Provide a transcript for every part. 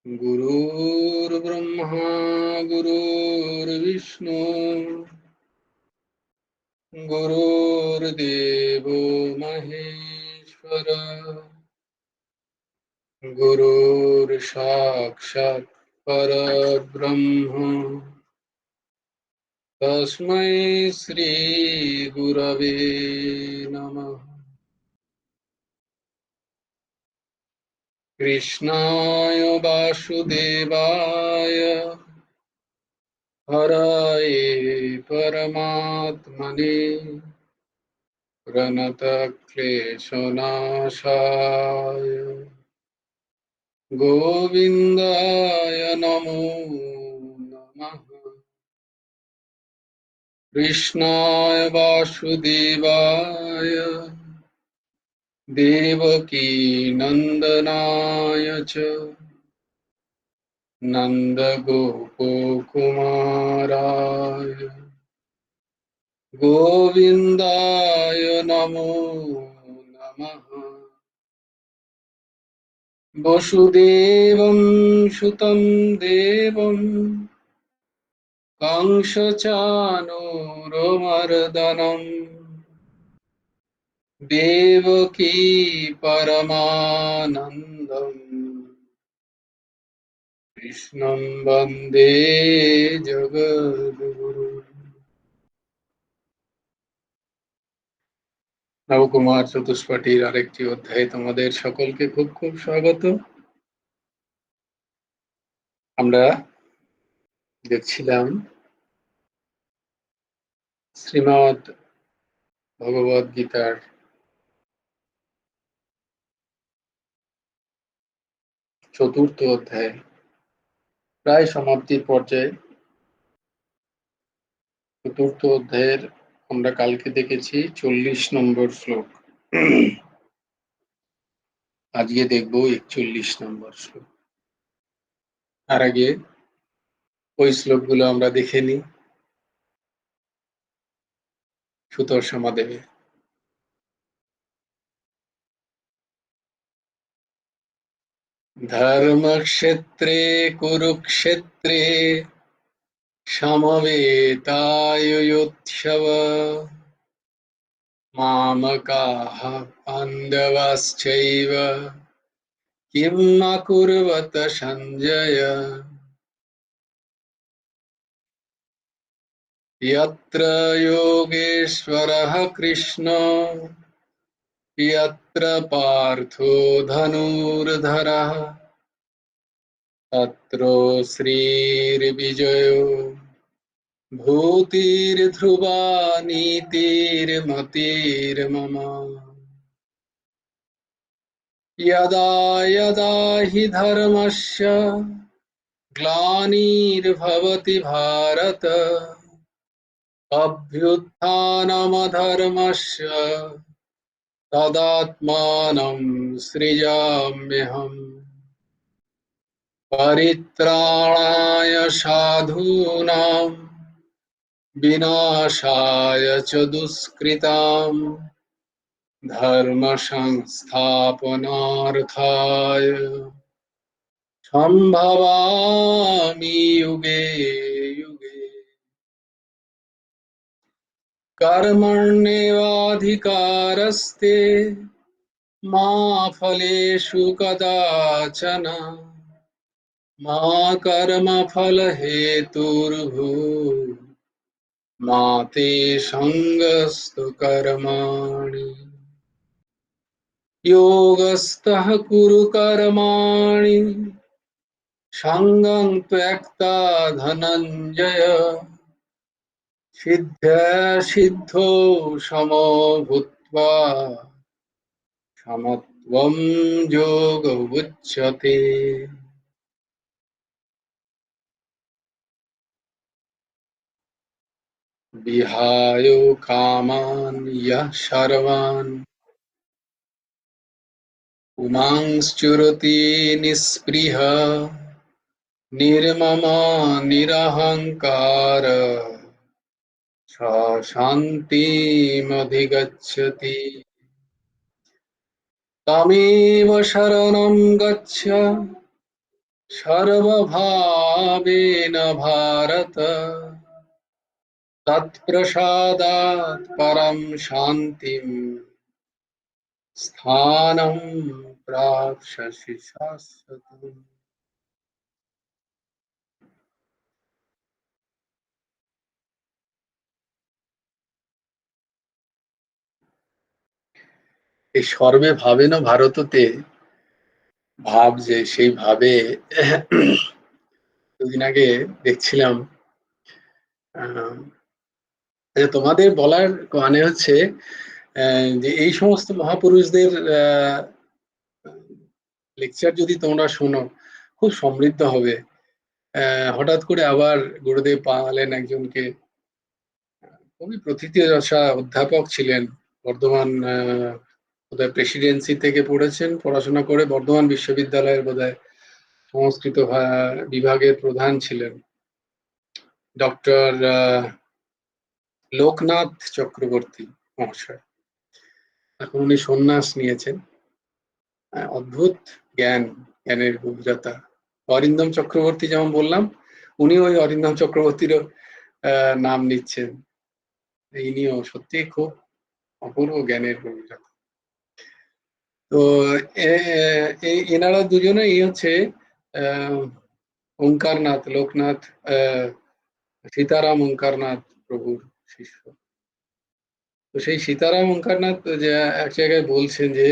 गुरुर्ब्रह्मा गुरुर्विष्णु गुरुर्देवो महेश्वर गुरुर्साक्षात् परब्रह्म तस्मै श्री गुरवे नमः। कृष्णाय वासुदेवाय हरये परमात्मने प्रणतक्लेशनाशाय गोविन्दाय नमो नमः। कृष्णाय वासुदेवाय देवकी नन्दनाय च नन्दगोपकुमाराय गोविन्दाय नमो नमः। वसुदेवं सुतं देवं कंसचाणूरमर्दनं देवकी परमानन्दं कृष्णं वन्दे जगद्गुरुं। নবকুমার চতুষ্পাঠীর আরেকটি অধ্যায়ে তোমাদের সকলকে খুব খুব স্বাগত। আমরা দেখছিলাম শ্রীমদ্ ভগবদ গীতার চতুর্থ অধ্যায় প্রায় সমাপ্তির পর্যায়ে। চতুর্থ অধ্যায়ের আমরা কালকে দেখেছি 40 নম্বর শ্লোক, আজকে দেখব 41 নম্বর শ্লোক। তার আগে ওই শ্লোকগুলো আমরা দেখে নিই। সুতর্ষমা দেবে ধর্মক্ষেত্রে কুরুক্ষেত্রে সমবেতাयुत्सव मामकाः पाण्डवाश्चैव किम् अकुर्वत सञ्जय यत्र योगेश्वरः कृष्णो यत्र पार्थो धनुर्धरः तत्र श्रीर्विजयो भूतिर्ध्रुवा नीतिर्मतिर्मम यदा यदा हि धर्मस्य ग्लानिर्भवति भारत अभ्युत्थानमधर्मस्य तदात्मानं सृजाम्यहम् परित्राणाय साधूनां विनाशाय च दुष्कृताम् धर्म संस्थापनार्थाय संभवामि युगे युगे। कर्मण्येवाधिकारस्ते मा फलेषु कदाचन मा कर्मफलहेतुर्भूः मा ते सङ्गस्तु कर्माणि योगस्थः कुरु कर्माणि सङ्गं त्यक्ता धनञ्जय सिद्ध्यसिद्धौ समो भूत्वा समत्वं योग उच्यते। विहाय कामान् यः सर्वान् पुमांश्चरति निःस्पृहः निर्ममो निरहङ्कार स शान्तिमधिगच्छति। तमेव शरणं गच्छ सर्वभावेन भारत तत्प्रसादात् परं शान्तिं स्थानं प्राप्स्यसि शाश्वतम्। এই সর্বে ভাবেন ভারততে ভাব, যে সেই ভাবে দুদিন আগে দেখছিলাম। তোমাদের বলার মানে হচ্ছে যে এই সমস্ত মহাপুরুষদের লেকচার যদি তোমরা শোনো, খুব সমৃদ্ধ হবে। হঠাৎ করে আবার গুরুদেব পাওয়ালেন একজনকে, খুবই প্রথিতযশা অধ্যাপক ছিলেন, বর্ধমান বোধহয় প্রেসিডেন্সি থেকে পড়েছেন, পড়াশোনা করে বর্ধমান বিশ্ববিদ্যালয়ের বোধহয় সংস্কৃত বিভাগের প্রধান ছিলেন, ডক্টর লোকনাথ চক্রবর্তী মহাশয়। এখন উনি সন্ন্যাস নিয়েছেন। অদ্ভুত জ্ঞানের গভীরতা। অরিন্দম চক্রবর্তী যেমন বললাম, উনি ওই অরিন্দম চক্রবর্তীরও নাম নিচ্ছেন। ইনিও সত্যি খুব অপূর্ব জ্ঞানের গভীরতা। তো এনারা দুজনে হচ্ছে ওঙ্কারনাথ, লোকনাথ, সীতারাম ওঙ্কারনাথ প্রভুর শিষ্য। তো সেই সীতারাম ওঙ্কারনাথ যে এক জায়গায় বলছেন যে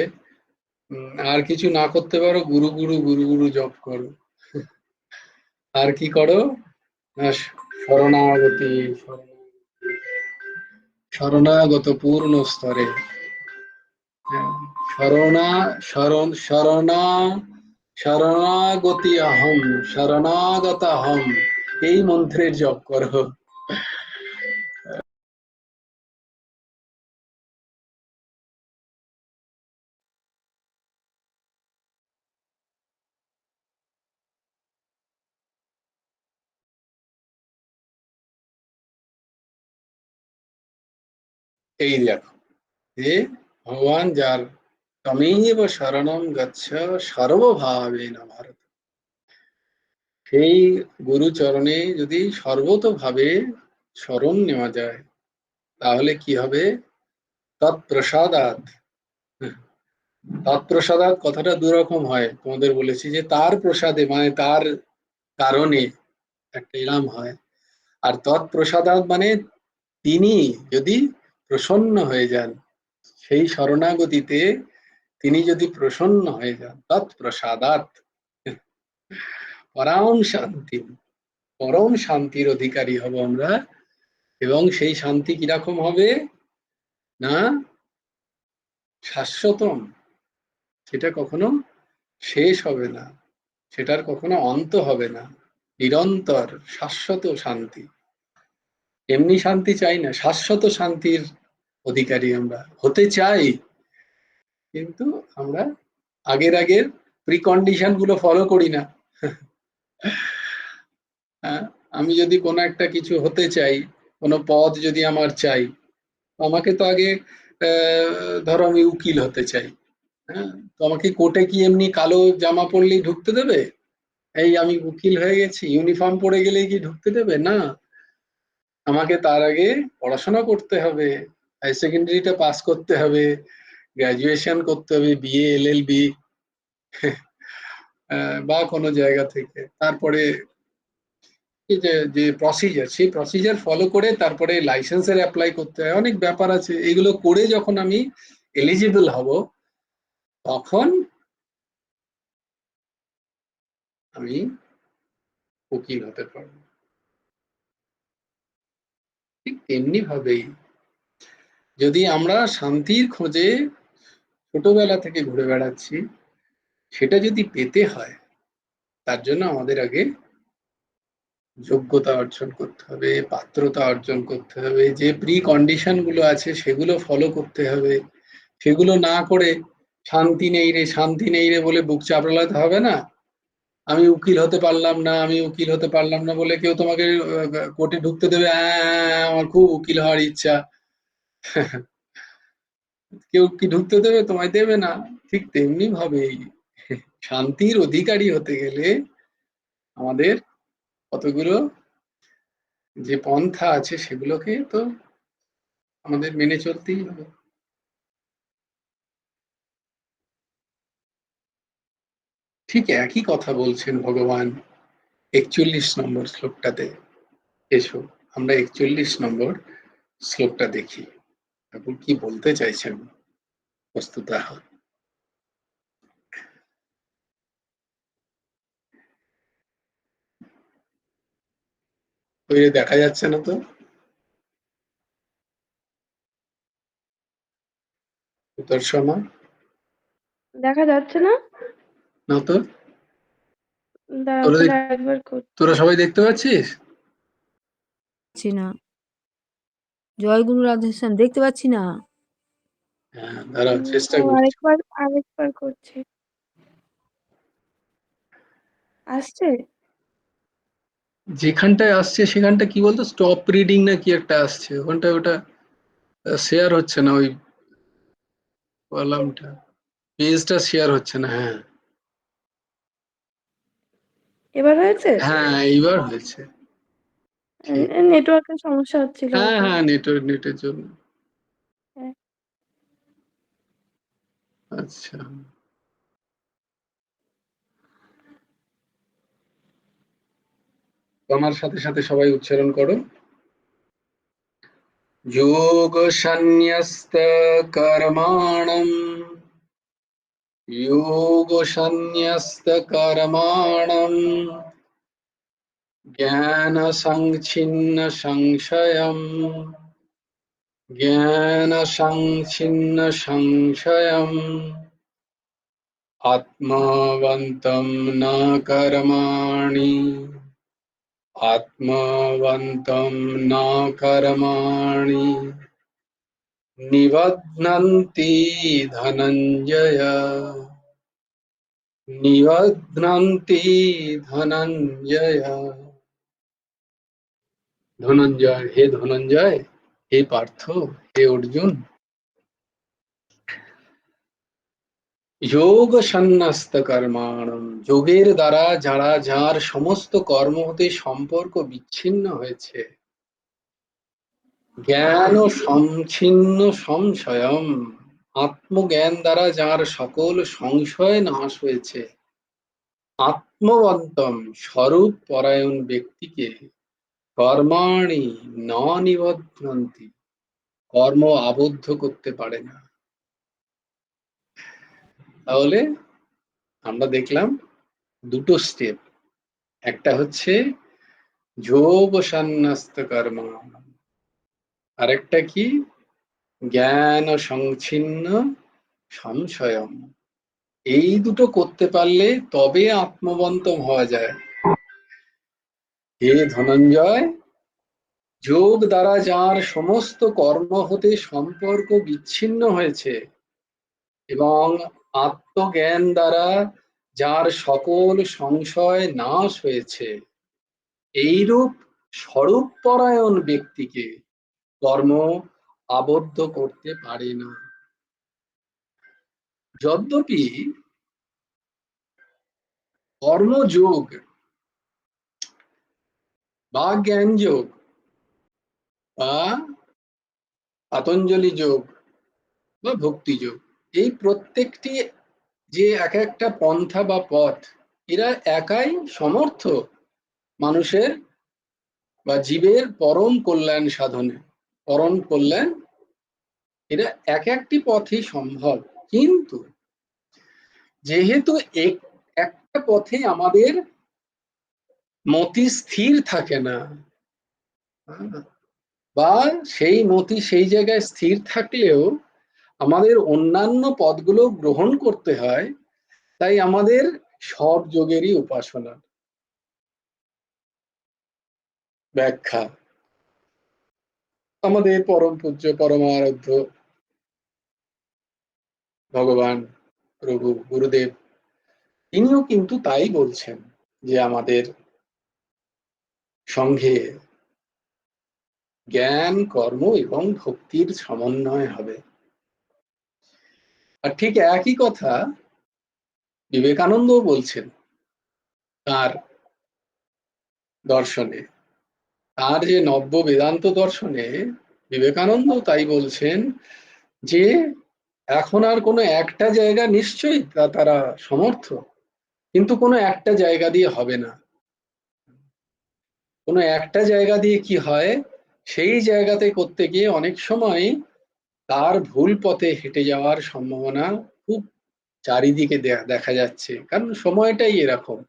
আর কিছু না করতে পারো, গুরু গুরু গুরু গুরু জপ করো। আর কি করো না, শরণাগতি শরণাগত পূর্ণ স্তরে, শরণা শরণ শরণা শরণাগতি অহম, শরণাগত অহম, এই মন্ত্রের জপ করো। এই দেখো যে ভগবান যার তমেব শরণম গচ্ছ সর্বভাবেন ভারত, সেই গুরু চরণে যদি সর্বতোভাবে শরণ নেওয়া যায়, তাহলে কি হবে? তৎপ্রসাদাৎ। তৎপ্রসাদাৎ কথাটা দুরকম হয়, তোমাদের বলেছি যে তার প্রসাদে মানে তার কারণে একটা এলাম হয়। আর তৎপ্রসাদাৎ মানে তিনি যদি প্রসন্ন হয়ে যান, সেই শরণাগতিতে তিনি যদি প্রসন্ন হয়ে যান, তৎপ্রসাদাৎ পরম শান্তি, পরম শান্তির অধিকারী হব আমরা। এবং সেই শান্তি কিরকম হবে না, শাশ্বতম, সেটা কখনো শেষ হবে না, সেটার কখনো অন্ত হবে না, নিরন্তর শাশ্বত শান্তি। এমনি শান্তি চাই না, শাশ্বত শান্তির অধিকারী আমরা হতে চাই। কিন্তু আমরা আগের প্রিকন্ডিশন গুলো ফলো করি না। হ্যাঁ, আমি যদি কোনো একটা কিছু হতে চাই, কোনো পদ যদি আমার চাই, আমাকে তো আগে ধরো আমি উকিল হতে চাই। হ্যাঁ, তো আমাকে কোর্টে কি এমনি কালো জামা পরলেই ঢুকতে দেবে? এই আমি উকিল হয়ে গেছি ইউনিফর্ম পরে গেলেই কি ঢুকতে দেবে? না, আমাকে তার আগে পড়াশোনা করতে হবে, হাই সেকেন্ডারিটা পাস করতে হবে, গ্রাজুয়েশন করতে হবে, বিএ এলএলবি বা কোনো জায়গা থেকে, তারপরে যে যে প্রসিজার, সেই প্রসিজার ফলো করে তারপরে লাইসেন্সের অ্যাপ্লাই করতে হয়, অনেক ব্যাপার আছে। এগুলো করে যখন আমি এলিজিবল হব, তখন আমি উকিল হতে পারবো। ঠিক তেমনি ভাবেই যদি আমরা শান্তির খোঁজে ছোটবেলা থেকে ঘুরে বেড়াচ্ছি, সেটা যদি পেতে হয়, তার জন্য আমাদের আগে যোগ্যতা অর্জন করতে হবে, পাত্রতা অর্জন করতে হবে, যে প্রি কন্ডিশন গুলো আছে সেগুলো ফলো করতে হবে। সেগুলো না করে শান্তি নেই রে শান্তি নেই রে বলে বুক চাপড়াতে হবে না। আমি উকিল হতে পারলাম না, আমি উকিল হতে পারলাম না বলে কেউ তোমাকে কোর্টে ঢুকতে দেবে? আমার খুব উকিল হওয়ার ইচ্ছা। কেউ কি ঢুকতে দেবে? তোমায় দেবে না। ঠিক তেমনি ভাবে শান্তির অধিকারী হতে গেলে আমাদের কতগুলো যে পন্থা আছে সেগুলোকে তো আমাদের মেনে চলতেই হবে। ঠিক একই কথা বলছেন ভগবান 41 নম্বর শ্লোকটাতে। এসো আমরা 41 নম্বর শ্লোকটা দেখি ঠাকুর কি বলতে চাইছেন বস্তুতঃ। ওই দেখা যাচ্ছে না তো সুদর্শনা? দেখা যাচ্ছে না? না তো। দাঁড়াও তাহলে একবার করছি। তোরা সবাই দেখতে পাচ্ছিস? না, জয় গুরু রাধেশ্যাম, দেখতে পাচ্ছি না। হ্যাঁ দাঁড়াও চেষ্টা করছি। আরেকবার করছি। আসছে? যেখানটায় আসছে সেখানটা কি বলতো, স্টপ রিডিং না কি একটা আসছে ওখানটা, ওটা শেয়ার হচ্ছে না, ওই কলামটা পেজটা শেয়ার হচ্ছে না। হ্যাঁ এবার হয়েছে? হ্যাঁ এইবার হয়েছে। ঠিক। নেটওয়ার্কের সমস্যা হচ্ছিল হ্যাঁ হয়তো। হ্যাঁ নেটের জন্য। হ্যাঁ। আচ্ছা আমার সাথে সাথে সবাই উচ্চারণ করো। যোগ সন্ন্যস্ত কর্মাণম, যোগ সন্ন্যস্ত কর্মাণম, জ্ঞান সংচ্ছিন্ন সংশয়ম, জ্ঞান সংচ্ছিন্ন সংশয়ম, আত্মবন্তম ন কর্মাণি, আত্মবন্তম ন কর্মাণি নিবধ্নন্তি ধনঞ্জয়, নিবধ্নন্তি ধনঞ্জয়। ধনঞ্জয়, হে ধনঞ্জয়, হে পার্থ, হে অর্জুন, যোগ সন্ন্যস্ত কর্মাণম, যোগের দ্বারা যারা যার সমস্ত কর্ম হতে সম্পর্ক বিচ্ছিন্ন হয়েছে, জ্ঞান ও সংচ্ছিন্ন সংশয়ম, আত্মজ্ঞান দ্বারা যার সকল সংশয় নাশ হয়েছে, আত্মবন্তম স্বরূপ পরায়ণ ব্যক্তিকে কর্মাণি ন নিবধ্নন্তি, কর্ম আবদ্ধ করতে পারে না। তাহলে আমরা দেখলাম দুটো স্টেপ, একটা হচ্ছে যোগ সন্ন্যস্ত কর্ম, আরেকটা কি জ্ঞান সংচ্ছিন্ন সংশয়ম। এই দুটো করতে পারলে তবে আত্মবন্তম হওয়া যায়। হে ধনঞ্জয়, যোগ দ্বারা যার সমস্ত কর্ম হতে সম্পর্ক বিচ্ছিন্ন হয়েছে এবং আত্মজ্ঞান দ্বারা যার সকল সংশয় নাশ হয়েছে, এইরূপ স্বরূপ পরায়ণ ব্যক্তিকে কর্ম আবদ্ধ করতে পারে না। যদ্যপি কর্মযোগ বা জ্ঞান যোগ বা পাতঞ্জলি যোগ বা ভক্তি যোগ, এই প্রত্যেকটি যে এক একটা পন্থা বা পথ, এরা একাই সমর্থ মানুষের বা জীবের পরম কল্যাণ সাধনে, পরম কল্যাণ, এরা এক একটি পথই সম্ভব। কিন্তু যেহেতু একটা পথে আমাদের মতি স্থির থাকে না, বা সেই মতি সেই জায়গায় স্থির থাকলেও আমাদের অন্যান্য পদগুলো গ্রহণ করতে হয়, তাই আমাদের সব যোগেরই উপাসনা ব্যাখ্যা আমাদের পরম পূজ্য পরমারাধ্য ভগবান প্রভু গুরুদেব, তিনিও কিন্তু তাই বলছেন যে আমাদের সঙ্গে জ্ঞান কর্ম এবং ভক্তির সমন্বয় হবে। আর ঠিক একই কথা বিবেকানন্দও বলছেন তার দর্শনে, তার যে নব্য বেদান্ত দর্শনে বিবেকানন্দ তাই বলছেন যে এখন আর কোনো একটা জায়গা নিশ্চয়ই তারা সমর্থ, কিন্তু কোনো একটা জায়গা দিয়ে হবে না। কোনো একটা জায়গা দিয়ে কি হয়, সেই জায়গাতে করতে গিয়ে অনেক সময় তার ভুল পথে হেঁটে যাওয়ার সম্ভাবনা খুব চারিদিকে দেখা যাচ্ছে, কারণ সময়টাই এরকম।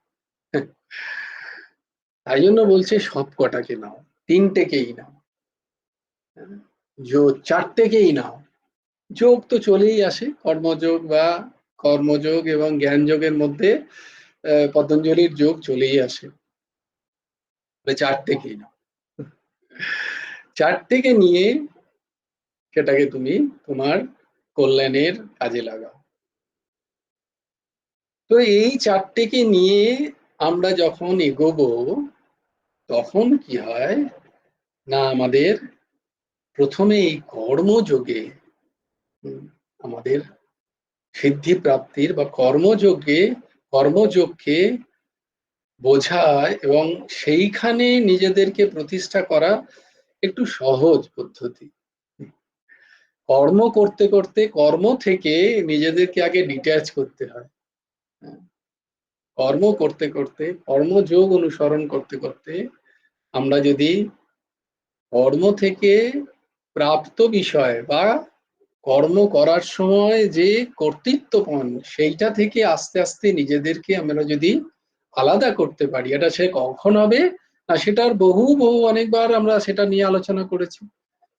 তাই জন্য বলছে সব কটাকে নাও, তিনটেকেই নাও, চারটেকেই নাও। যোগ তো চলেই আসে, কর্মযোগ বা কর্মযোগ এবং জ্ঞান যোগের মধ্যে পতঞ্জলির যোগ চলেই আসে। চারটেকেই নাও, চারটেকে নিয়ে সেটাকে তুমি তোমার কল্যাণের কাজে লাগাও। তো এই চারটেকে নিয়ে আমরা যখন এগোবো, তখন কি হয় না, আমাদের প্রথমে এই কর্মযোগে আমাদের সিদ্ধি প্রাপ্তির বা কর্মযোগকে বোঝায় এবং সেইখানে নিজেদেরকে প্রতিষ্ঠা করা একটু সহজ পদ্ধতি। কর্ম করতে করতে কর্ম থেকে নিজেদেরকে আগে ডিট্যাচ করতে হয়। কর্ম করতে করতে কর্মযোগ অনুসরণ করতে করতে আমরা যদি কর্ম থেকে প্রাপ্ত বিষয় বা কর্ম করার সময় যে কর্তৃত্বপন, সেইটা থেকে আস্তে আস্তে নিজেদেরকে আমরা যদি আলাদা করতে পারি, এটা সে কখন হবে না, সেটার বহু বহু অনেকবার আমরা সেটা নিয়ে আলোচনা করেছি,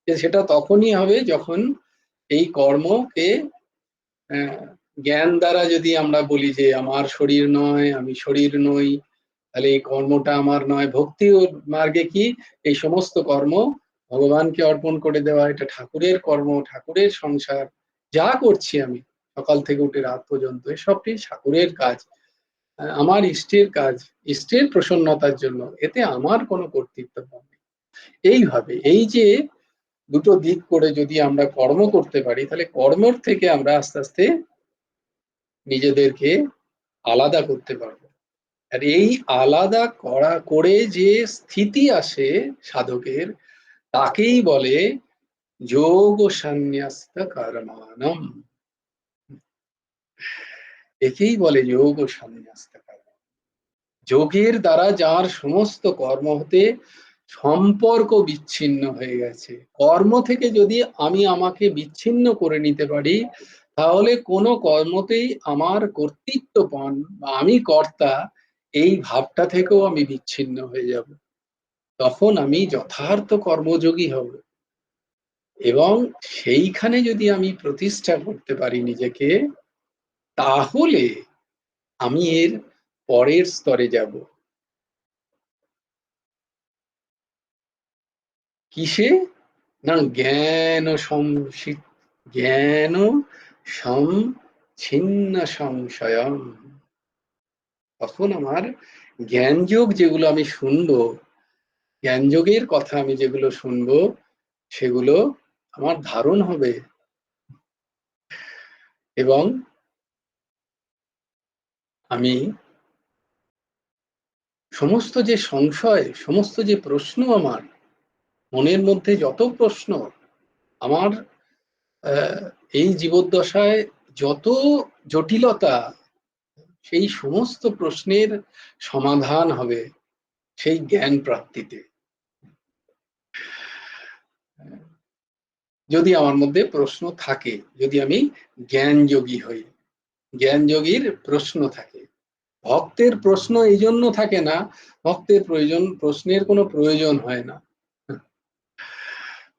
যে সেটা তখনই হবে যখন এই কর্মকে জ্ঞান দ্বারা যদি আমরা বলি যে আমার শরীর নয়, আমি শরীর নই, তাহলে এই কর্মটা আমার নয়। ভক্তি মার্গে কি, এই সমস্ত কর্ম ভগবানকে অর্পণ করে দেওয়া, এটা ঠাকুরের কর্ম, ঠাকুরের সংসার। যা করছি আমি সকাল থেকে উঠে রাত পর্যন্ত, এসবটি ঠাকুরের কাজ, আমার ইষ্টের কাজ, ইষ্টের প্রসন্নতার জন্য, এতে আমার কোনো কর্তৃত্ব নেই। এইভাবে এই যে দুটো দিক করে যদি আমরা কর্ম করতে পারি, তাহলে কর্মের থেকে আমরা আস্তে আস্তে নিজেদেরকে আলাদা করতে পারবো। আর এই আলাদা করে যে স্থিতি আসে সাধকের, তাকেই বলে যোগ সন্ন্যস্ত কর্মাণম। একেই বলে যোগ সন্ন্যস্ত কর্ম। যোগের দ্বারা যার সমস্ত কর্ম হতে সম্পর্ক বিচ্ছিন্ন হয়ে গেছে, কর্ম থেকে যদি আমি আমাকে বিচ্ছিন্ন করে নিতে পারি, তাহলে কোনো কর্মতেই আমার কর্তৃত্বপন বা আমি কর্তা, এই ভাবটা থেকেও আমি বিচ্ছিন্ন হয়ে যাব। তখন আমি যথার্থ কর্মযোগী হব, এবং সেইখানে যদি আমি প্রতিষ্ঠা করতে পারি নিজেকে, তাহলে আমি এর পরের স্তরে যাব। কিসে না, জ্ঞান ছিন্ন সংশয়ম। তখন আমার জ্ঞানযোগ যেগুলো আমি শুনবো, জ্ঞানযোগের কথা আমি যেগুলো শুনবো, সেগুলো আমার ধারণ হবে, এবং আমি সমস্ত যে সংশয়, সমস্ত যে প্রশ্ন, আমার মনের মধ্যে যত প্রশ্ন, আমার এই জীবদ্দশায় যত জটিলতা, সেই সমস্ত প্রশ্নের সমাধান হবে সেই জ্ঞান প্রাপ্তিতে। যদি আমার মধ্যে প্রশ্ন থাকে, যদি আমি জ্ঞানযোগী হই, জ্ঞানযোগীর প্রশ্ন থাকে। ভক্তের প্রশ্ন এই জন্য থাকে না, প্রশ্নের কোনো প্রয়োজন হয় না।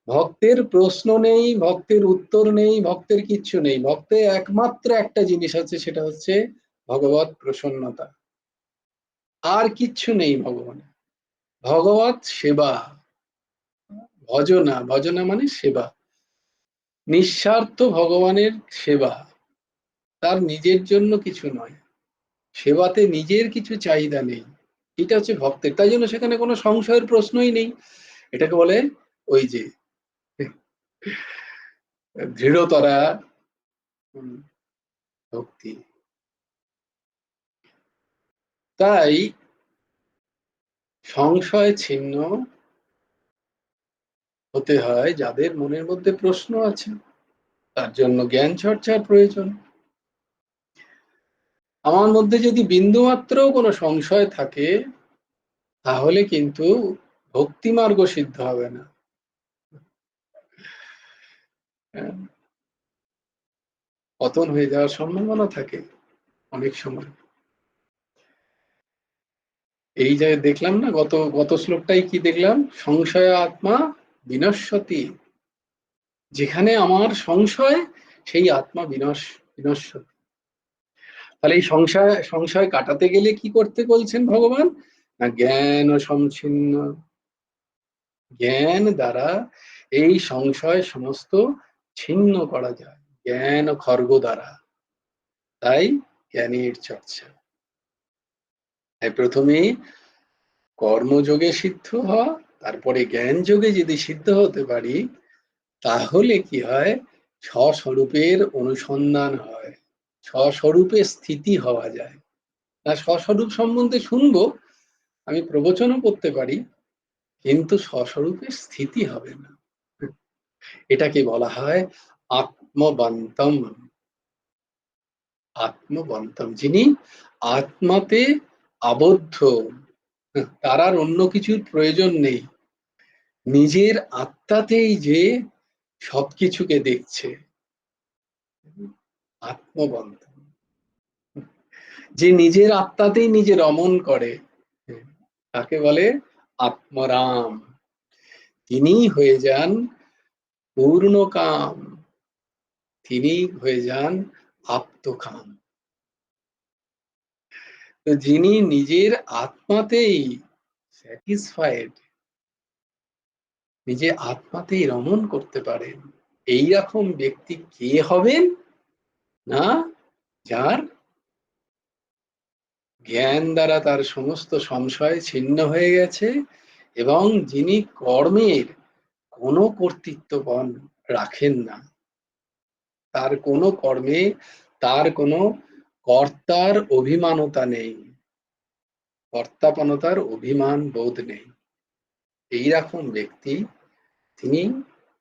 ভক্তের প্রশ্ন নেই, ভক্তের উত্তর নেই, ভক্তের কিচ্ছু নেই। ভক্তের একমাত্র একটা জিনিস আছে, সেটা হচ্ছে ভগবত প্রসন্নতা। আর কিচ্ছু নেই ভগবান। ভগবত সেবা, ভজনা, ভজনা মানে সেবা, নিঃস্বার্থ ভগবানের সেবা, তার নিজের জন্য কিছু নয়, সেবাতে নিজের কিছু চাহিদা নেই। এটা হচ্ছে ভক্তের। তাই জন্য সেখানে কোনো সংশয়ের প্রশ্নই নেই। এটাকে বলে ওই যে দৃঢ়তরা ভক্তি। তাই সংশয় ছিন্ন হতে হয় যাদের মনের মধ্যে প্রশ্ন আছে, তার জন্য জ্ঞান চর্চার প্রয়োজন। আমার মধ্যে যদি বিন্দুমাত্র কোনো সংশয় থাকে, তাহলে কিন্তু ভক্তি মার্গ সিদ্ধ হবে না। পতন হয়ে যাওয়ার সম্ভাবনা থাকে অনেক সময়। এই যে দেখলাম না, গত শ্লোকটাই কি দেখলাম, সংশয় আত্মা বিনশ্যতি। যেখানে আমার সংশয়, সেই আত্মা বিনশ্যতি। তাহলে এই সংশয় কাটাতে গেলে কি করতে বলছেন ভগবান? না, জ্ঞান ও সংচ্ছিন্ন, জ্ঞান দ্বারা এই সংশয় সমস্ত ছিন্ন করা যায়, জ্ঞান ও খর্গ দ্বারা। তাই জ্ঞানের চর্চা। তাই প্রথমেই কর্মযোগে সিদ্ধ হওয়া, তারপরে জ্ঞান যোগে যদি সিদ্ধ হতে পারি, তাহলে কি হয়, স্বস্বরূপের অনুসন্ধান হয়, স্বস্বরূপে স্থিতি হওয়া যায়। না, স্বস্বরূপ সম্বন্ধে শুনবো, আমি প্রবচনও করতে পারি, কিন্তু স্বস্বরূপে স্থিতি হবে না। এটাকে বলা হয় আত্মবন্তম। আত্মবন্তম, যিনি আত্মাতে আবদ্ধ, তার আর অন্য কিছুর প্রয়োজন নেই, নিজের আত্মাতেই যে সবকিছুকে দেখছে। আত্মবন্তম, যে নিজের আত্মাতেই নিজে রমণ করে, তাকে বলে আত্মরাম। তিনিই হয়ে যান পূর্ণকাম, তিনি হয়ে যান আপ্তকাম। তো যিনি নিজের আত্মাতেই স্যাটিসফাইড, নিজে আত্মাতেই রমণ করতে পারেন, এইরকম ব্যক্তি কে হবেন? না, যার জ্ঞান দ্বারা তার সমস্ত সংশয় ছিন্ন হয়ে গেছে, এবং যিনি কর্মের কোনো কর্তৃত্বপন রাখেন না, তার কোনো কর্মে তার কোনো কর্তার অভিমানতা নেই, কর্তাপনতার অভিমান বোধ নেই। এইরকম ব্যক্তি, তিনি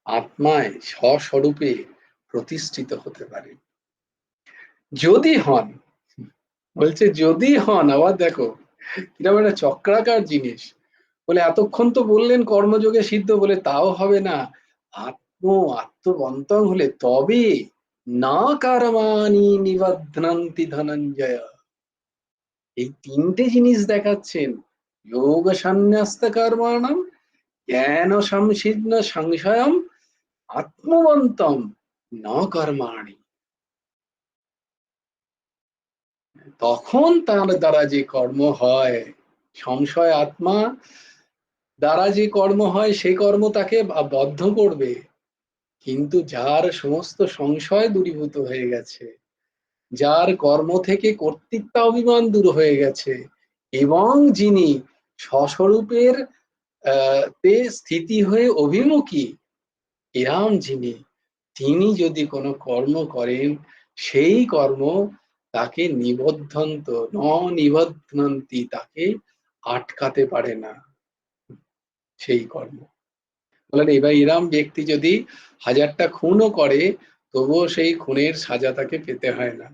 আত্মায় স্বস্বরূপে প্রতিষ্ঠিত হতে পারেন। যদি হন, বলছে যদি হন, আবার দেখো কিরকম একটা চক্রাকার জিনিস। বলে এতক্ষণ তো বললেন কর্মযোগে সিদ্ধ, বলে তাও হবে না, আত্মবন্তং হলে তবে না কারমানি নিবধ্নন্তি ধনঞ্জয়। এই তিনটে জিনিস দেখাচ্ছেন, যোগ সন্ন্যস্ত কর্মাণম, জ্ঞান সংশীর্ণ সংশয়ম, আত্মবন্তম ন কর্মাণি। তখন তার দ্বারা যে কর্ম হয়, সংশয় আত্মা দ্বারা যে কর্ম হয়, সেই কর্ম তাকে বদ্ধ করবে। কিন্তু যার সমস্ত সংশয় দূরীভূত হয়ে গেছে, যার কর্ম থেকে কর্তৃত্ব অভিমান দূর হয়ে গেছে, এবং যিনি স্বস্বরূপের তে স্থিতি হয়ে অভিমুখী, এরাম যিনি, তিনি যদি কোনো কর্ম করেন, সেই কর্ম তাকে নিবদ্ধন্ত ন নিবধ্নন্তি, তাকে আটকাতে পারে না সেই কর্ম। বলেন এবার এরাম ব্যক্তি যদি 1000টা খুনও করে, তবুও সেই খুনের সাজা তাকে পেতে হয় না।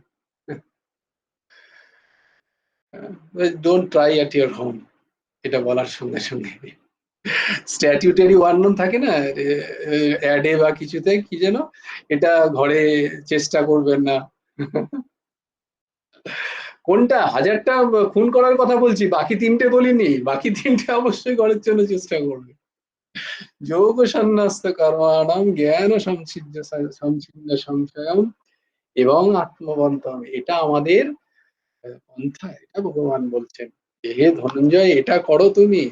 Don't try at your home, এটা বলার সঙ্গে সঙ্গে স্ট্যাটিউটারি ওয়ার্নন থাকে না অ্যাডে বা কিছুতে, কি যেন, এটা ঘরে চেষ্টা করবেন না। কোনটা 1000টা খুন করার কথা বলছি, বাকি 3টে বলিনি, বাকি 3টে অবশ্যই ঘরের জন্য চেষ্টা করবে। যোগ সন্ন্যস্ত কর্মাণম জ্ঞান সংচ্ছিন্ন সংশয়ম এবং আত্মবন্তম, এটা আমাদের পন্থা, এটা ভগবান বলছেন। হে ধনঞ্জয়, এটা করো তুমি।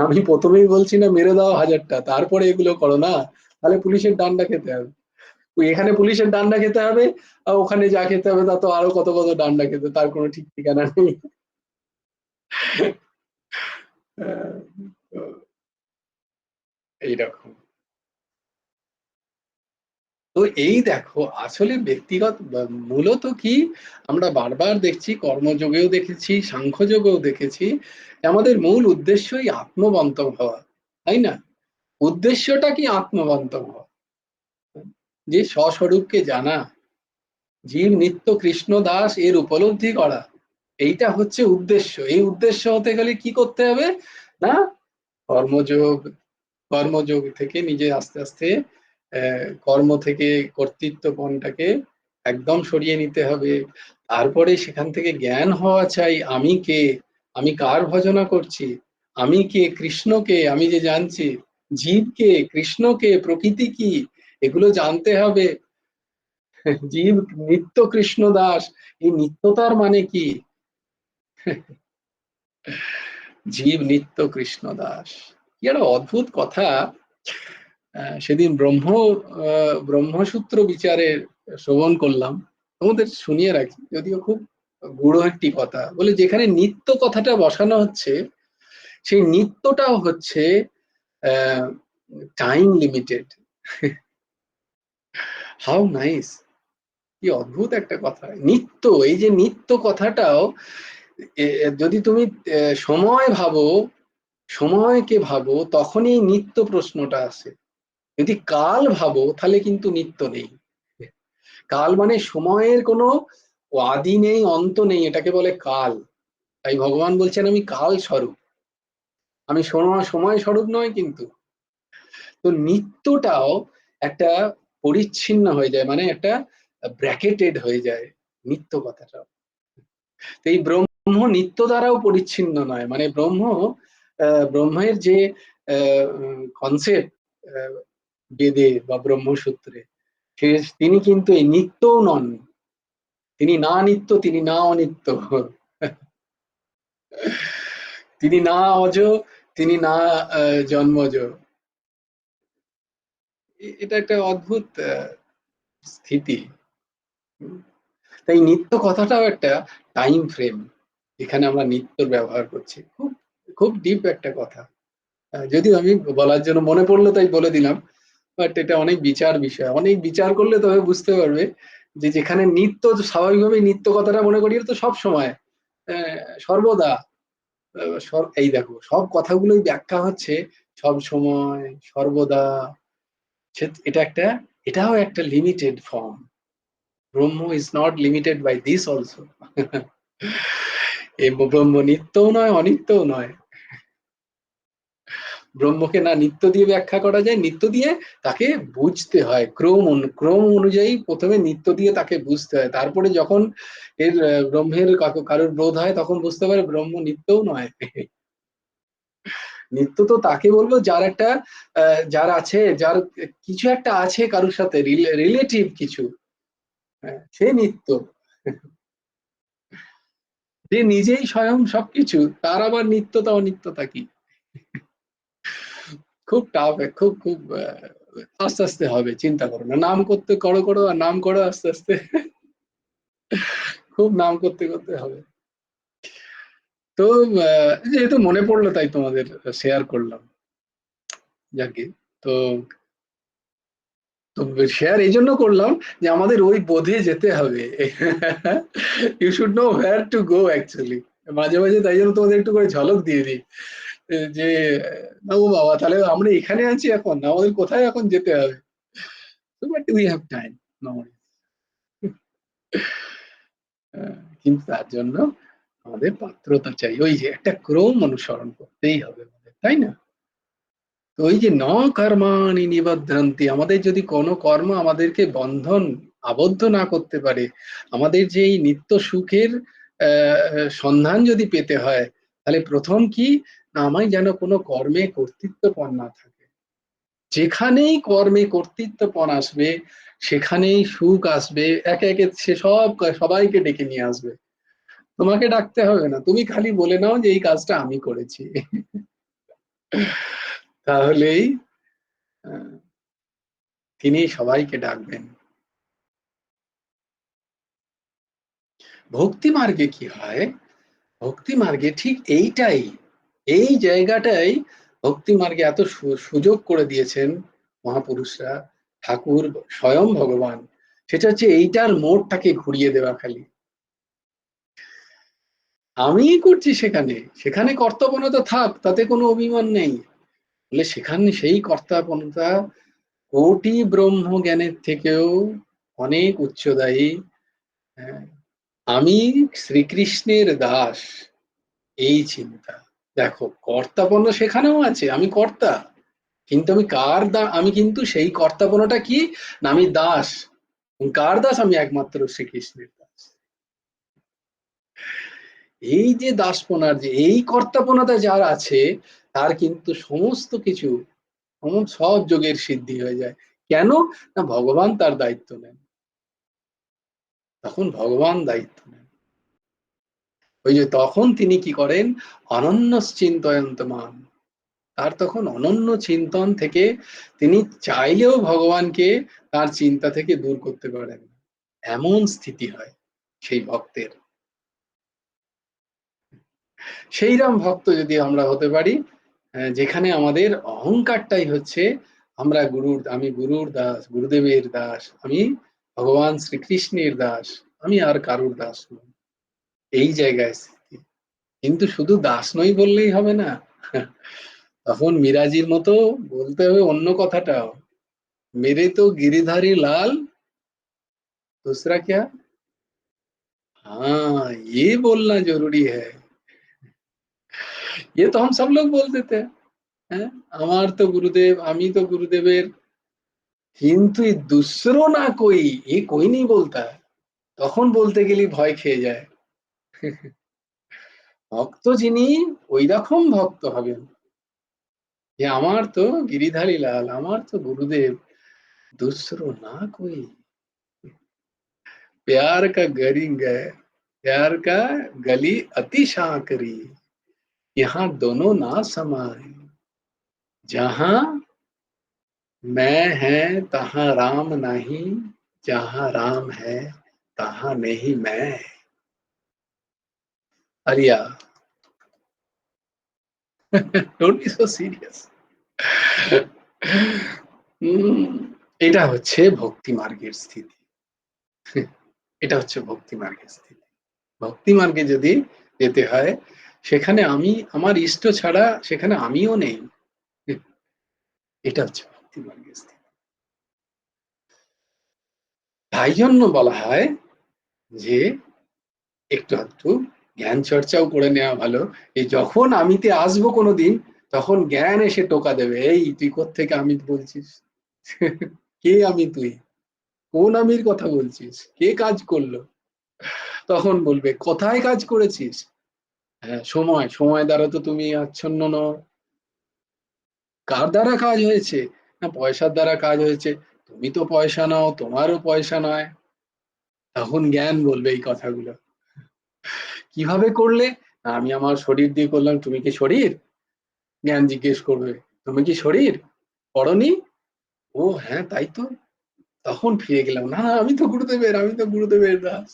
আমি প্রথমেই বলছি না মেরে দাও 1000টা, তারপরে এগুলো করো না, তাহলে পুলিশের ডান্ডা খেতে হবে। এখানে পুলিশের ডান্ডা খেতে হবে, আর ওখানে যা খেতে হবে তা তো আরো কত কত ডান্ডা খেতে, তার কোনো ঠিক ঠিকানা নেই। এইরকম। তো এই দেখো আসলে ব্যক্তিগত মূলত কি আমরা বারবার দেখছি, কর্মযোগেও দেখেছি, সাংখ্যযোগেও দেখেছি, আমাদের মূল উদ্দেশ্যই আত্মবন্তম হওয়া, তাই না? উদ্দেশ্যটা কি? আত্মবন্তম হওয়া, যে স্বস্বরূপকে জানা, জীব নিত্য কৃষ্ণ দাস এর উপলব্ধি করা, এইটা হচ্ছে উদ্দেশ্য। এই উদ্দেশ্য হতে গেলে কি করতে হবে না? কর্মযোগ, কর্মযোগ থেকে নিজে আস্তে আস্তে কর্ম থেকে কর্তৃত্বপনটাকে একদম সরিয়ে নিতে হবে। তারপরে সেখান থেকে জ্ঞান হওয়া চাই, আমি কে, আমি কার ভজনা করছি, আমি কে, কৃষ্ণকে আমি যে জানছি, জীবকে, কৃষ্ণকে, প্রকৃতি কি, এগুলো জানতে হবে। জীব নিত্য কৃষ্ণ দাস, এই নিত্যতার মানে কি? জীব নিত্য কৃষ্ণ দাস, কি একটা অদ্ভুত কথা। সেদিন ব্রহ্মসূত্র বিচারের শ্রবণ করলাম, তোমাদের শুনিয়ে রাখি, যদিও খুব গূঢ় একটি কথা। বলে যেখানে নিত্য কথাটা বসানো হচ্ছে, সেই নিত্যটাও হচ্ছে টাইম লিমিটেড। হাউ নাইস, কি অদ্ভুত একটা কথা নিত্য। এই যে নিত্য কথাটাও যদি তুমি সময় ভাবো, সময়কে ভাবো, তখনই নিত্য প্রশ্নটা আসে। যদি কাল ভাবো তাহলে কিন্তু নিত্য নেই। কাল মানে সময়ের কোনো আদি নেই, অন্ত নেই, এটাকে বলে কাল। তাই ভগবান বলছেন আমি কাল স্বরূপ, আমি সময় স্বরূপ নয় কিন্তু। তো নিত্যটাও একটা পরিচ্ছিন্ন হয়ে যায়, মানে একটা ব্র্যাকেটেড হয়ে যায় নিত্য কথাটাও। তো এই ব্রহ্ম নিত্য দ্বারাও পরিচ্ছিন্ন নয়, মানে ব্রহ্মের যে কনসেপ্ট বেদে বা ব্রহ্মসূত্রে, তিনি কিন্তু এই নিত্যও নন। তিনি না নিত্য, তিনি না অনিত্য, তিনি না অজ, তিনি না জন্মজ। এটা একটা অদ্ভুত স্থিতি। তাই নিত্য কথাটাও একটা টাইম ফ্রেম, এখানে আমরা নিত্যর ব্যবহার করছি। খুব খুব ডিপ একটা কথা। যদিও আমি বলার জন্য মনে পড়লো তাই বলে দিলাম, বাট এটা অনেক বিচার বিষয়, অনেক বিচার করলে তবে বুঝতে পারবে যে যেখানে নিত্য, স্বাভাবিকভাবে নিত্য কথাটা মনে করি তো সব সময়, সর্বদা, এই দেখো সব কথাগুলোই ব্যাখ্যা হচ্ছে সব সময়, সর্বদা। এটা একটা, এটাও একটা limited form. Brahma is not limited by this also. এই ব্রহ্ম নিত্যও নয়, অনিত্যও নয়। ব্রহ্মকে না নিত্য দিয়ে ব্যাখ্যা করা যায়, নিত্য দিয়ে তাকে বুঝতে হয়, ক্রম অনুযায়ী প্রথমে নিত্য দিয়ে তাকে বুঝতে হয়, তারপরে যখন এর ব্রহ্মের কারোর বোধ হয় তখন বুঝতে পারে ব্রহ্ম নিত্যও নয়। নিত্য তো তাকে বলবো যার একটা যার আছে, যার কিছু একটা আছে কারোর সাথে রিলেটিভ কিছু, সে নিত্য। যে নিজেই স্বয়ং সবকিছু, তার আবার নিত্যতা অনিত্যতা কি? খুব টাফ, খুব খুব আস্তে আস্তে হবে, চিন্তা করো না, নাম করতে করো করো আর নাম করো আস্তে আস্তে। খুব নাম করতে করতে হবে। তো যেহেতু মনে পড়লো তাই তোমাদের শেয়ার করলাম। যাকে, তো তো শেয়ার এই জন্য করলাম যে আমাদের ওই বোধে যেতে হবে। You should know where to go actually. মাঝে মাঝে তাই জন্য তোমাদের একটু করে ঝলক দিয়ে দিই যে না ও বাবা, তাহলে আমরা এখানে আছি, এখন আমাদের কোথায় এখন যেতে হবে। But we have time, no worry. কিন্তু তার জন্য আমাদের পাত্রতা চাই, ওই যে একটা ক্রম অনুসরণ করতেই হবে আমাদের, তাই না? তো ওই যে ন কর্মাণি নিবধ্রন্তি, আমাদের যদি কোনো কর্ম আমাদেরকে আবদ্ধ না করতে পারে, আমাদের যে এই নিত্য সুখের সন্ধান যদি পেতে হয়, তাহলে প্রথম কি না, আমায় যেন কোনো কর্মে কর্তৃত্বপন না থাকে। যেখানেই কর্মে কর্তৃত্বপন আসবে সেখানেই সুখ আসবে, একে একে সে সবাইকে ডেকে নিয়ে আসবে। তোমাকে ডাকতে হবে না, তুমি খালি বলে নাও যে এই কাজটা আমি করেছি। তাহলেই আহ, তিনি সবাইকে ডাকবেন। ভক্তি মার্গে কি হয়, ভক্তি মার্গে ঠিক এইটাই, এই জায়গাটাই ভক্তি মার্গে এত সুযোগ করে দিয়েছেন মহাপুরুষরা, ঠাকুর স্বয়ং ভগবান। সেটা হচ্ছে এইটার মোড়টাকে ঘুরিয়ে দেওয়া খালি। আমিই করছি সেখানে, সেখানে কর্তব্যতা থাক, তাতে কোনো অভিমান নেই। বলে সেখানে সেই কর্তাপনতা কোটি ব্রহ্ম জ্ঞানের থেকেও অনেক উচ্চদায়ী। হ্যাঁ, আমি শ্রীকৃষ্ণের দাস, এই চিন্তা। দেখো কর্তাপন্ন সেখানেও আছে, আমি কর্তা, কিন্তু আমি কার আমি কিন্তু সেই কর্তাপনটা কি না, আমি দাস। কার দাস? আমি একমাত্র শ্রীকৃষ্ণের দাস। এই যে দাসপনার যে এই কর্তাপনাটা যার আছে, তার কিন্তু সমস্ত কিছু সব যোগের সিদ্ধি হয়ে যায়। কেন না, ভগবান তার দায়িত্ব নেন। তখন ভগবান দায়িত্ব নেন, ওই যে তখন তিনি কি করেন, অনন্য চিন্তয়ন্তমান। তার তখন অনন্য চিন্তন থেকে তিনি চাইলেও ভগবানকে তার চিন্তা থেকে দূর করতে পারেন, এমন স্থিতি হয় সেই ভক্তের। সেইরকম ভক্ত যদি আমরা হতে পারি, যেখানে আমাদের অহংকারটাই হচ্ছে আমি গুরুর দাস, গুরুদেবের দাস, আমি ভগবান শ্রীকৃষ্ণের দাস, আমি আর কারুর দাস নই, এই জায়গায় স্থিতি। কিন্তু শুধু দাস নই বললেই হবে না, তখন মিরাজির মতো বলতে হবে অন্য কথাটাও, मेरे तो गिरिधारी लाल, दूसरा क्या? हाँ, ये बोलना जरूरी है। ये तो हम सब लोग बोल देते हैं, हैं? আমার তো গুরুদেব, আমি তো গুরুদেবের, কিন্তু दूसरो ना कोई, ये कोई नहीं बोलता। তখন বলতে গেলে ভয় খেয়ে যায়। ভক্ত যিনি ওই রকম ভক্ত হবেন যে আমার তো গিরিধারী লাল, আমার তো গুরুদেব, दूसरो ना कोई, प्यार का गरी गए, प्यार का गली अति शाकरी, यहाँ दोनों ना समाए, जहां मैं है तहां राम नहीं, जहां राम है तहां नहीं मैं। अरिया, डोंट बी सो सीरियस। এটা হচ্ছে ভক্তি মার্গের স্থিতি। এটা হচ্ছে ভক্তি মার্গের স্থিতি। ভক্তি মার্গে যদি যেতে হয়, সেখানে আমি আমার ইষ্ট ছাড়া সেখানে আমিও নেই। এটা হচ্ছে ভক্তি মার্গের স্থিতি। তাই জন্য বলা হয় যে একটু আধটু জ্ঞান চর্চাও করে নেওয়া ভালো। এই যখন আমিতে আসবো কোনোদিন, তখন জ্ঞান এসে টোকা দেবে, এই তুই কোত্থেকে আমি বলছিস, কে আমি, তুই কোন আমির কথা বলছিস, কে কাজ করলো? তখন বলবে কোথায় কাজ করেছিস? হ্যাঁ, সময়, সময় দ্বারা তো তুমি আচ্ছন্ন নও। কার দ্বারা কাজ হয়েছে? না, পয়সার দ্বারা কাজ হয়েছে। তুমি তো পয়সা নাও, তোমারও পয়সা নয়। তখন জ্ঞান বলবে এই কথাগুলো। কিভাবে করলে? আমি আমার শরীর দিয়ে করলাম। তুমি কি শরীর? জ্ঞান জিজ্ঞেস করবে, তুমি কি শরীর? পড়নি? ও হ্যাঁ, তাই তো। তখন ফিরে গেলাম, না আমি তো গুরুদেবের, আমি তো গুরুদেবের দাস।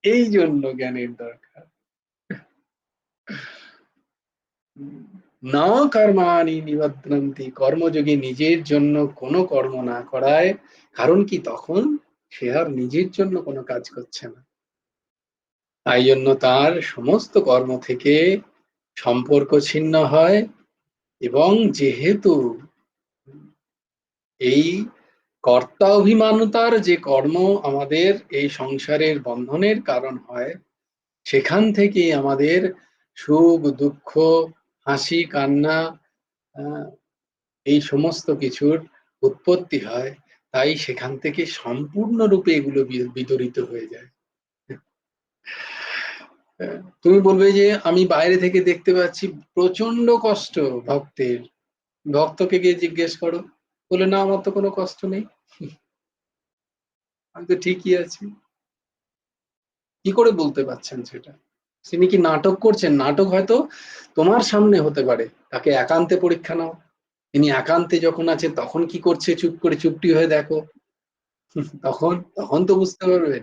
এই জন্য জ্ঞানের দরকার। না কর্মাণি নিবধ্নন্তি, কর্মযোগী নিজের জন্য কোনো কর্ম না করায়। কারণ কি, তখন সে আর নিজের জন্য কোনো কাজ করছে না। তাই জন্য তার সমস্ত কর্ম থেকে সম্পর্ক ছিন্ন হয়। এবং যেহেতু এই কর্তা অভিমানতার যে কর্ম আমাদের এই সংসারের বন্ধনের কারণ হয়, সেখান থেকে আমাদের সুখ দুঃখ, হাসি কান্না, এই সমস্ত কিছুর উৎপত্তি হয়। তাই সেখান থেকে সম্পূর্ণরূপে এগুলো বিদরিত হয়ে যায়। তুমি বলবে যে আমি বাইরে থেকে দেখতে পাচ্ছি প্রচন্ড কষ্ট ভক্তের, ভক্তকে গিয়ে জিজ্ঞেস করো, বলে না আমার তো কোনো কষ্ট নেই, আমি তো ঠিকই আছি। কি করে বলতে পারছেন সেটা? তিনি কি নাটক করছেন? নাটক হয়তো তোমার সামনে হতে পারে, তাকে একান্তে পরীক্ষা নাও। তিনি একান্তে যখন আছেন তখন কি করছে, চুপ করে চুপটি হয়ে দেখো, তখন তখন তো বুঝতে পারবে।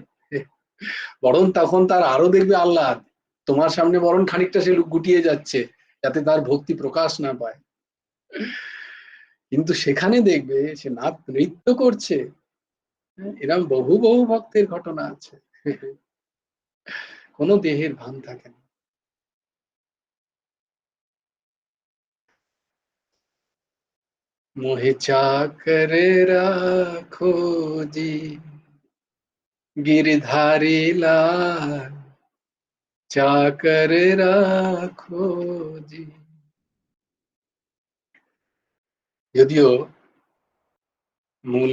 বরং তখন তার আরো দেখবে আহ্লাদ, তোমার সামনে বরং খানিকটা সে গুটিয়ে যাচ্ছে, যাতে তার ভক্তি প্রকাশ না পায়। কিন্তু সেখানে দেখবে সে নৃত্য করছে। এরকম বহু বহু ভক্তের ঘটনা আছে। কোনো দেহের ভান থাকে না। মোহে চাকর রাখো জি, গিরধারী লাল চাকর রাখো জি। যদিও মূল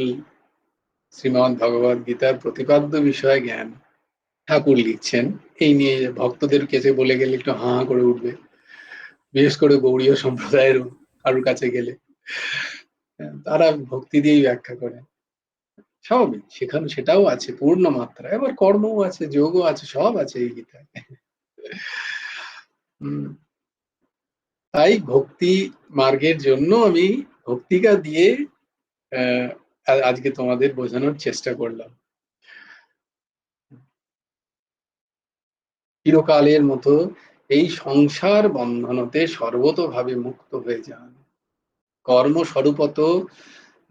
শ্রীমদ্ ভগবদ গীতার প্রতিপাদ্য বিষয় জ্ঞান ঠাকুর লিখছেন, এই নিয়ে ভক্তদের কাছে বলে গেলে একটু হাঁ হাঁ করে উঠবে, বিশেষ করে গৌড়ীয় সম্প্রদায়ের কারোর কাছে গেলে। তারা ভক্তি দিয়েই ব্যাখ্যা করে, স্বাভাবিক, সেখানে সেটাও আছে পূর্ণ মাত্রা, এবার কর্মও আছে, যোগও আছে, সব আছে এই গীতায়। তাই ভক্তি মার্গের জন্য আমি ভক্তিকা দিয়ে আজকে তোমাদের বোঝানোর চেষ্টা করলাম। চিরকালের মতো এই সংসার বন্ধনতে সর্বতোভাবে মুক্ত হয়ে যান। কর্মস্বরূপত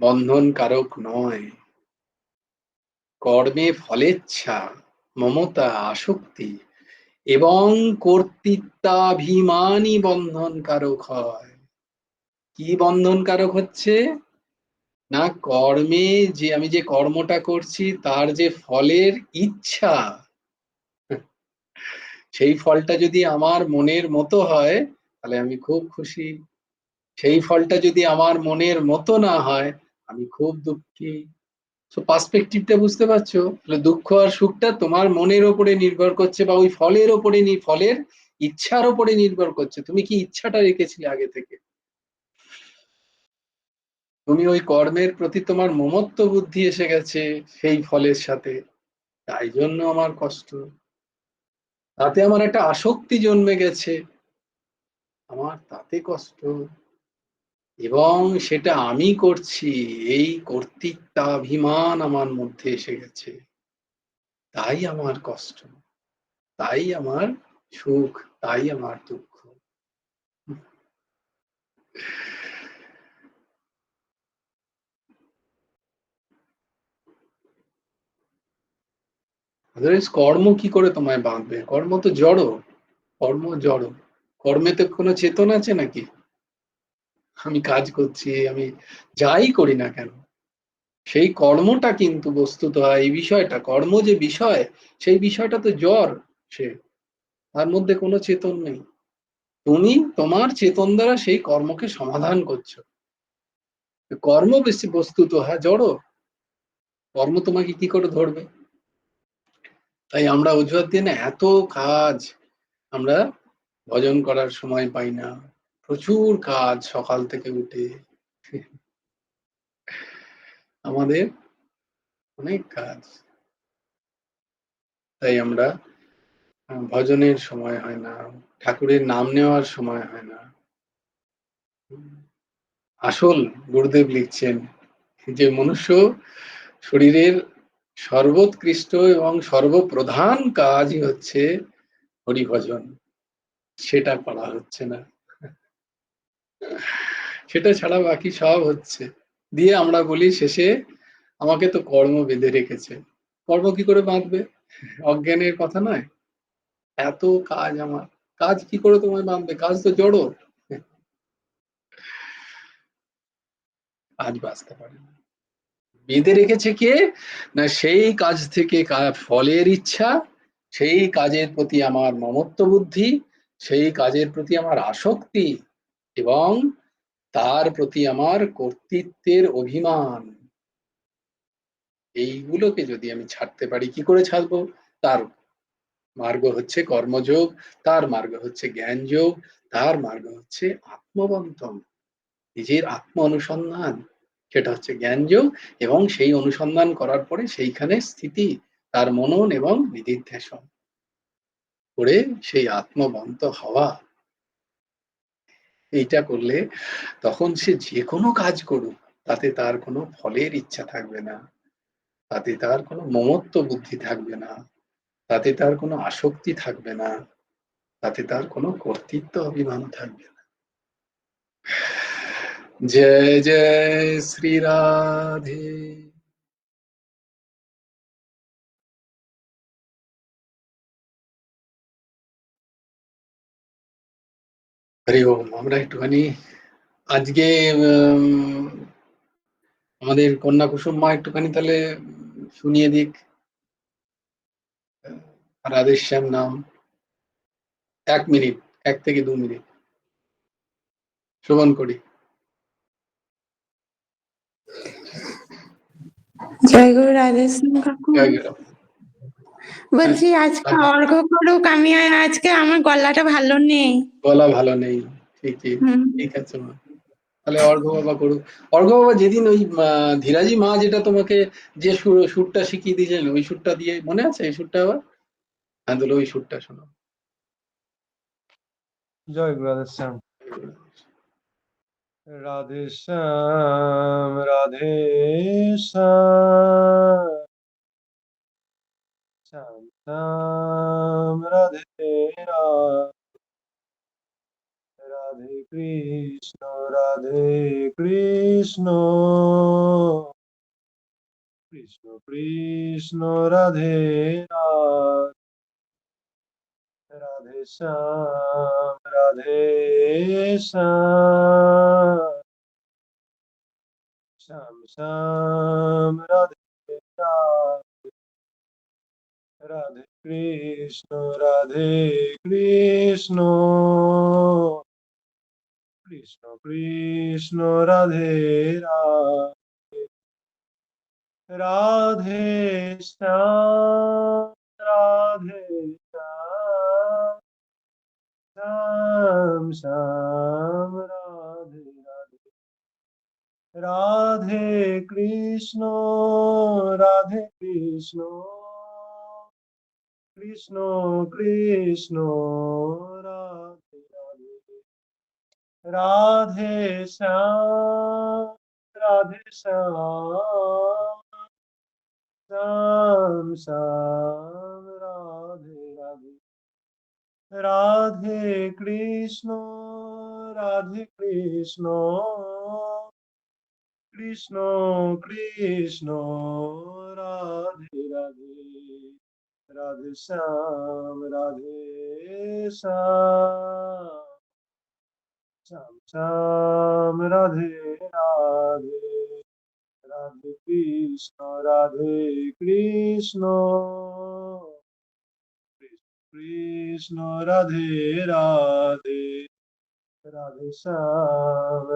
বন্ধন কারক নয়, কর্মে ফলেচ্ছা, মমতা, আসক্তি এবং কর্তৃত্বাভিমানই বন্ধন কারক হয়। কি বন্ধন কারক হচ্ছে না, কর্মে যে আমি যে কর্মটা করছি তার যে ফলের ইচ্ছা, সেই ফলটা যদি আমার মনের মতো হয় তাহলে আমি খুব খুশি, সেই ফলটা যদি আমার মনের মতো না হয় আমি খুব দুঃখী। তো পার্সপেক্টিভটা বুঝতে পারছো? দুঃখ আর সুখটা তোমার মনের ওপরে নির্ভর করছে, বা ওই ফলের ওপরে, ফলের ইচ্ছার ওপরে নির্ভর করছে। তুমি কি ইচ্ছাটা রেখেছিলে আগে থেকে? তুমি ওই কর্মের প্রতি তোমার মমত্ব বুদ্ধি এসে গেছে সেই ফলের সাথে, তাই জন্য আমার কষ্ট, তাতে আমার একটা আসক্তি জন্মে গেছে, আমার তাতে কষ্ট, এবং সেটা আমি করছি, এই কর্তৃত্বাভিমান আমার মধ্যে এসে গেছে, তাই আমার কষ্ট, তাই আমার সুখ, তাই আমার দুঃখ। কর্ম কি করে তোমায় বাঁধবে? কর্ম তো জড়, কর্ম জড়, কর্মেতে কোনো চেতন আছে নাকি? আমি কাজ করছি, আমি যাই করি না কেন, সেই কর্মটা কিন্তু বস্তুত এই বিষয়টা, কর্ম যে বিষয়, সেই বিষয়টা তো জড়, সে, তার মধ্যে কোনো চেতন নেই। তুমি তোমার চেতন দ্বারা সেই কর্মকে সমাধান করছো। কর্ম বেশি বস্তুত জড়, কর্ম তোমাকে কি করে ধরবে? তাই আমরা অজুহাত দিয়ে না এত কাজ, আমরা ভজন করার সময় পাই না, প্রচুর কাজ সকাল থেকে উঠে, আমাদের অনেক কাজ, তাই আমরা ভজনের সময় হয় না, ঠাকুরের নাম নেওয়ার সময় হয় না। আসল গুরুদেব লিখছেন যে মনুষ্য শরীরের সর্বোৎকৃষ্ট এবং সর্বপ্রধান কাজই হচ্ছে হরিভজন, সেটা করা হচ্ছে না, সেটা ছাড়া বাকি সব হচ্ছে। দিয়ে আমরা বলি শেষে আমাকে তো কর্ম বেঁধে রেখেছে। কর্ম কি করে বাঁধবে? অজ্ঞানের কথা নয়? এত কাজ আমার, কাজ কি করে তোমায় বাঁধবে? কাজ তো জড়, কাজ বাঁচতে পারে না। বেঁধে রেখেছে কে? না সেই কাজ থেকে ফলের ইচ্ছা, সেই কাজের প্রতি আমার মমত্ব বুদ্ধি, সেই কাজের প্রতি আমার আসক্তি, এবং তার প্রতি আমার কর্তৃত্বের অভিমান। এইগুলোকে যদি আমি ছাড়তে পারি, কি করে ছাড়বো? তার মার্গ হচ্ছে কর্মযোগ, তার মার্গ হচ্ছে জ্ঞানযোগ, তার মার্গ হচ্ছে আত্মবন্তন, নিজের আত্ম অনুসন্ধান, সেটা হচ্ছে জ্ঞানযোগ। এবং সেই অনুসন্ধান করার পরে সেইখানে স্থিতি, তার মনন এবং নিদিধ্যাসন করে সেই আত্মবন্ত হওয়া, এইটা করলে তখন সে যে কোনো কাজ করুক তাতে তার কোনো ফলের ইচ্ছা থাকবে না, তাতে তার কোনো মমত্ব বুদ্ধি থাকবে না, তাতে তার কোনো আসক্তি থাকবে না, তাতে তার কোনো কর্তৃত্ব অভিমান থাকবে না। जय जय श्री राधे। হরি ওম। আমরা একটুখানি আজকে আমাদের কন্যা কুসুম মা একটুখানি তাহলে শুনিয়ে দিক রাধেশ্যাম নাম। 1 মিনিট, 1 থেকে 2 মিনিট শ্রবণ করি। জয় গুরু রাধেশ্যাম কাকু। জয় গুরু। বলছি আজকে অর্ঘ্য করুক, আমি আজকে আমার গলাটা ভালো নেই। গলা ভালো নেই, ঠিকই, হুম। ঠিক আছে মা, তাহলে অর্ঘ্য বাবা করুক। অর্ঘ্য বাবা যেদিন ওই ধীরাজি মা যেটা তোমাকে যে সুরটা শিখিয়ে দিয়েছিলেন ওই সুরটা দিয়ে মনে আছে? এই সুরটা আবার হ্যাঁ, তাহলে ওই সুরটা শোনো। জয় গুরু রাধেশ্যাম। রাধেশ্যাম রাধেশ্যাম শ্যাম শ্যাম রাধে রাধে কৃষ্ণ কৃষ্ণ কৃষ্ণ রাধে রাধে শ্যাম শ্যাম শ্যাম রাধে রাধে কৃষ্ণ কৃষ্ণ কৃষ্ণ রাধে রাধে শ্যাম রাধে শ্যাম শ্যাম রাধে রাধে কৃষ্ণ কৃষ্ণ কৃষ্ণ রাধে রাধে শ্যাম শ্যাম শ্যাম রাধে রাধে কৃষ্ণ কৃষ্ণ কৃষ্ণ রাধে রাধে শ্যাম শ্যাম শ্যাম রাধে রাধে কৃষ্ণ কৃষ্ণ রাধে রাধে শ্যাম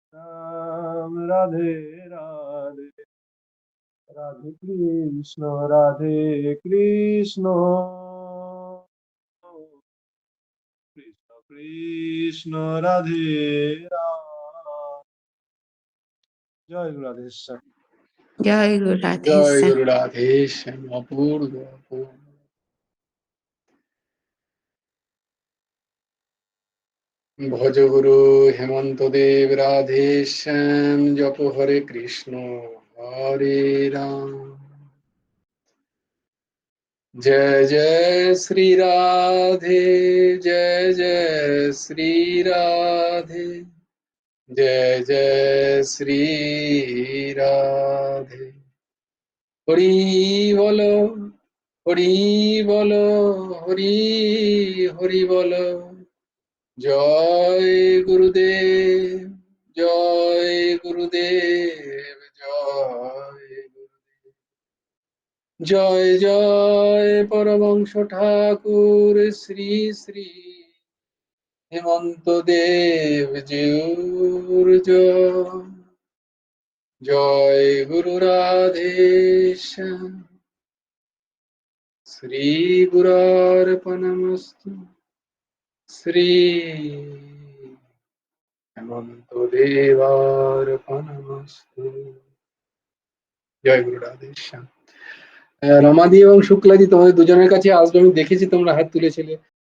শ্যাম রাধে রাধে কৃষ্ণ কৃষ্ণ কৃষ্ণ রাধে জয় গুরু রাধেশ্যাম। জয় গুরু জয় রাধেশ্যাম। গুরু রাধেশ্যাম। অপূর্ব অপূর্ব। ভজ গুরু হেমন্ত দেব রাধেশ্যাম। জপ হরে কৃষ্ণ হরে রাম। जय जय श्री राधे, जय जय श्री राधे, जय जय श्री राधे। हरि बोलो, हरि बोलो, हरि हरि बोलो। जय गुरुदेव, जय गुरुदेव, जय जय परमंश ठाकुर श्री श्री हेमंत देव जिउर जय गुरु राधेश्याम। श्री गुरुर्पणमस्तु। श्री हेमंत देवार्पणमस्तु। जय गुरु राधेश्याम। রমাদি এবং শুক্লাদি তোমাদের দুজনের কাছে আসবে, আমি দেখেছি তোমরা হাত তুলেছিলে।